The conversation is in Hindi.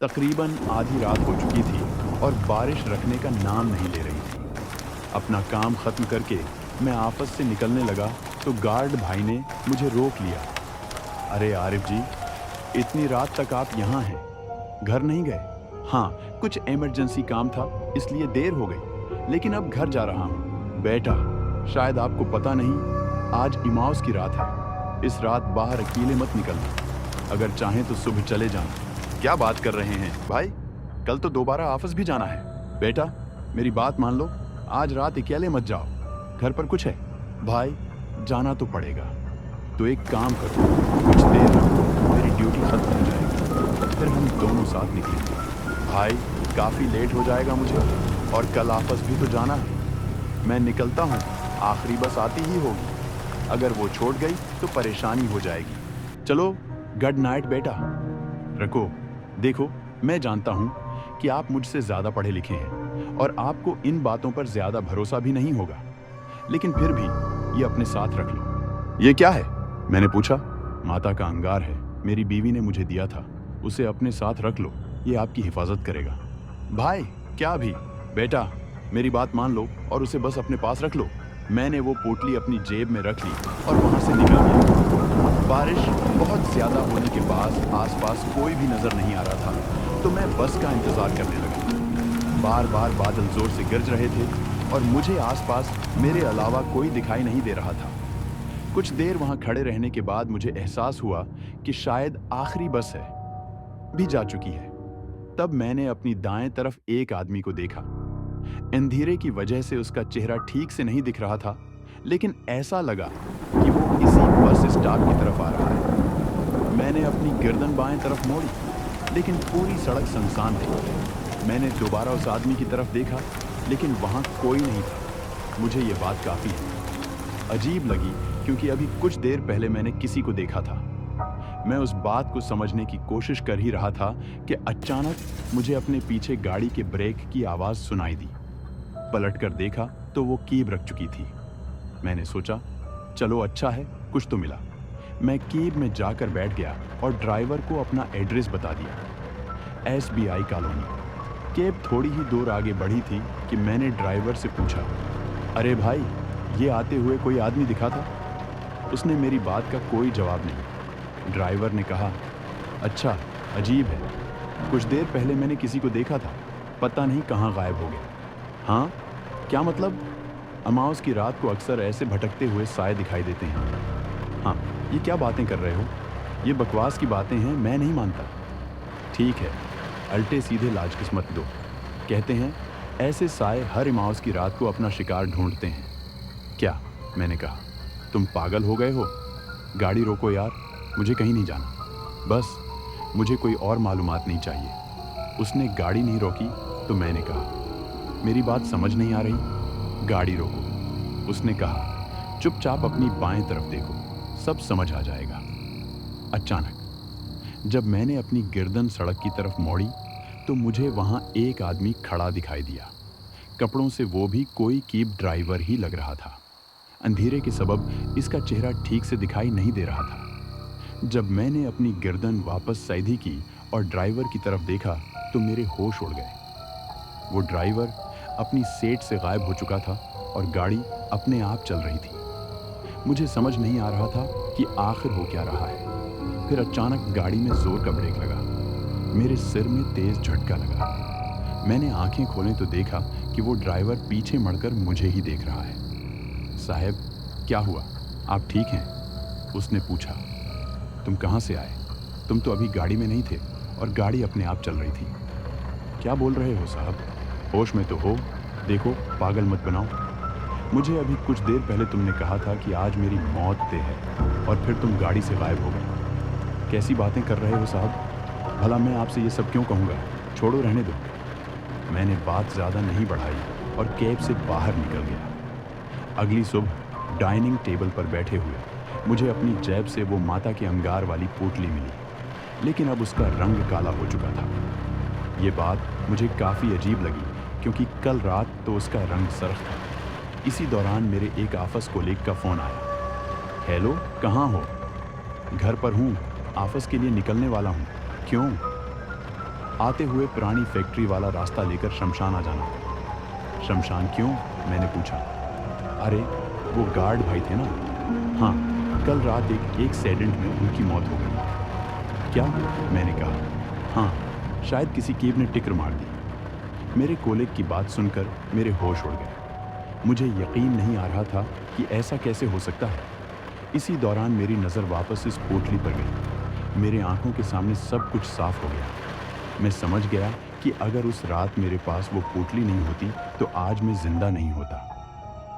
तकरीबन आधी रात हो चुकी थी और बारिश रखने का नाम नहीं ले रही थी। अपना काम ख़त्म करके मैं ऑफिस से निकलने लगा तो गार्ड भाई ने मुझे रोक लिया। अरे आरिफ जी, इतनी रात तक आप यहाँ हैं, घर नहीं गए? हाँ, कुछ इमरजेंसी काम था इसलिए देर हो गई, लेकिन अब घर जा रहा हूँ। बेटा, शायद आपको पता नहीं, आज इमाउस की रात है। इस रात बाहर अकेले मत निकलना। अगर चाहें तो सुबह चले जाना। क्या बात कर रहे हैं भाई, कल तो दोबारा ऑफिस भी जाना है। बेटा, मेरी बात मान लो, आज रात अकेले मत जाओ। घर पर कुछ है? भाई, जाना तो पड़ेगा। तो एक काम करो, कुछ देर रहो, मेरी ड्यूटी खत्म हो जाएगी, फिर हम दोनों साथ निकलेंगे। भाई, काफ़ी लेट हो जाएगा मुझे, और कल ऑफिस भी तो जाना है। मैं निकलता हूँ, आखिरी बस आती ही होगी। अगर वो छूट गई तो परेशानी हो जाएगी। चलो, गुड नाइट बेटा। रखो, देखो, मैं जानता हूँ कि आप मुझसे ज़्यादा पढ़े लिखे हैं और आपको इन बातों पर ज़्यादा भरोसा भी नहीं होगा, लेकिन फिर भी ये अपने साथ रख लो। ये क्या है? मैंने पूछा। माता का अंगार है, मेरी बीवी ने मुझे दिया था। उसे अपने साथ रख लो, ये आपकी हिफाजत करेगा। भाई, क्या भी? बेटा, मेरी बात मान लो और उसे बस अपने पास रख लो। मैंने वो पोटली अपनी जेब में रख ली और वहां से निकल गया। बारिश बहुत ज्यादा होने के बाद आसपास कोई भी नजर नहीं आ रहा था, तो मैं बस का इंतजार करने लगा। बार बार बादल जोर से गरज रहे थे और मुझे आसपास मेरे अलावा कोई दिखाई नहीं दे रहा था। कुछ देर वहां खड़े रहने के बाद मुझे एहसास हुआ कि शायद आखिरी बस है भी जा चुकी है। तब मैंने अपनी दाएं तरफ एक आदमी को देखा। अंधेरे की वजह से उसका चेहरा ठीक से नहीं दिख रहा था, लेकिन ऐसा लगा कि वो इसी बस स्टॉप की तरफ आ रहा है। मैंने अपनी गर्दन बाएं तरफ मोड़ी, लेकिन पूरी सड़क सुनसान थी। मैंने दोबारा उस आदमी की तरफ देखा, लेकिन वहां कोई नहीं था। मुझे ये बात काफी अजीब लगी, क्योंकि अभी कुछ देर पहले मैंने किसी को देखा था। मैं उस बात को समझने की कोशिश कर ही रहा था कि अचानक मुझे अपने पीछे गाड़ी के ब्रेक की आवाज सुनाई दी। पलटकर देखा तो वो कीब रख चुकी थी। मैंने सोचा, चलो अच्छा है, कुछ तो मिला। मैं कीब में जाकर बैठ गया और ड्राइवर को अपना एड्रेस बता दिया, SBI कॉलोनी। कैब थोड़ी ही दूर आगे बढ़ी थी कि मैंने ड्राइवर से पूछा, अरे भाई, ये आते हुए कोई आदमी दिखा था? उसने मेरी बात का कोई जवाब नहीं। ड्राइवर ने कहा, अच्छा, अजीब है, कुछ देर पहले मैंने किसी को देखा था, पता नहीं कहाँ गायब हो गया। हाँ, क्या मतलब? अमावस की रात को अक्सर ऐसे भटकते हुए साए दिखाई देते हैं। हाँ, ये क्या बातें कर रहे हो? ये बकवास की बातें हैं, मैं नहीं मानता। ठीक है, अल्टे सीधे लाजकिस मत दो। कहते हैं ऐसे साए हर अमावस की रात को अपना शिकार ढूंढते हैं। क्या? मैंने कहा, तुम पागल हो गए हो? गाड़ी रोको यार, मुझे कहीं नहीं जाना। बस, मुझे कोई और मालूमात नहीं चाहिए। उसने गाड़ी नहीं रोकी तो मैंने कहा, मेरी बात समझ नहीं आ रही? गाड़ी रोको। उसने कहा, चुपचाप अपनी बाएं तरफ देखो, सब समझ आ जाएगा। अचानक जब मैंने अपनी गर्दन सड़क की तरफ मोड़ी तो मुझे वहां एक आदमी खड़ा दिखाई दिया। कपड़ों से वो भी कोई कीब ड्राइवर ही लग रहा था। अंधेरे के सबब इसका चेहरा ठीक से दिखाई नहीं दे रहा था। जब मैंने अपनी गर्दन वापस सीधी की और ड्राइवर की तरफ देखा तो मेरे होश उड़ गए। वो ड्राइवर अपनी सीट से गायब हो चुका था और गाड़ी अपने आप चल रही थी। मुझे समझ नहीं आ रहा था कि आखिर हो क्या रहा है। फिर अचानक गाड़ी में जोर का ब्रेक लगा। मेरे सिर में तेज झटका लगा। मैंने आंखें खोलें तो देखा कि वो ड्राइवर पीछे मुड़कर मुझे ही देख रहा है। साहब, क्या हुआ? आप ठीक हैं? उसने पूछा। तुम कहाँ से आए? तुम तो अभी गाड़ी में नहीं थे और गाड़ी अपने आप चल रही थी। क्या बोल रहे हो साहब? होश में तो हो, देखो, पागल मत बनाओ। मुझे अभी कुछ देर पहले तुमने कहा था कि आज मेरी मौत तय है और फिर तुम गाड़ी से गायब हो गए। कैसी बातें कर रहे हो साहब? भला मैं आपसे ये सब क्यों कहूँगा? छोड़ो, रहने दो। मैंने बात ज़्यादा नहीं बढ़ाई और कैब से बाहर निकल गया। अगली सुबह डाइनिंग टेबल पर बैठे हुए मुझे अपनी जेब से वो माता के अंगार वाली पोटली मिली, लेकिन अब उसका रंग काला हो चुका था। ये बात मुझे काफ़ी अजीब लगी, क्योंकि कल रात तो उसका रंग सरख था। इसी दौरान मेरे एक ऑफिस कोलीग का फ़ोन आया। हेलो, कहाँ हो? घर पर हूँ, ऑफिस के लिए निकलने वाला हूँ। क्यों? आते हुए पुरानी फैक्ट्री वाला रास्ता लेकर शमशान आ जाना। शमशान क्यों? मैंने पूछा। अरे वो गार्ड भाई थे ना। हाँ, कल रात एक एक्सीडेंट में उनकी मौत हो गई। क्या? मैंने कहा। हाँ, शायद किसी कीव ने टिकर मार दी। मेरे कोलिग की बात सुनकर मेरे होश उड़ गए। मुझे यकीन नहीं आ रहा था कि ऐसा कैसे हो सकता है। इसी दौरान मेरी नज़र वापस इस पोटली पर गई। मेरे आंखों के सामने सब कुछ साफ हो गया। मैं समझ गया कि अगर उस रात मेरे पास वो पोटली नहीं होती तो आज मैं जिंदा नहीं होता।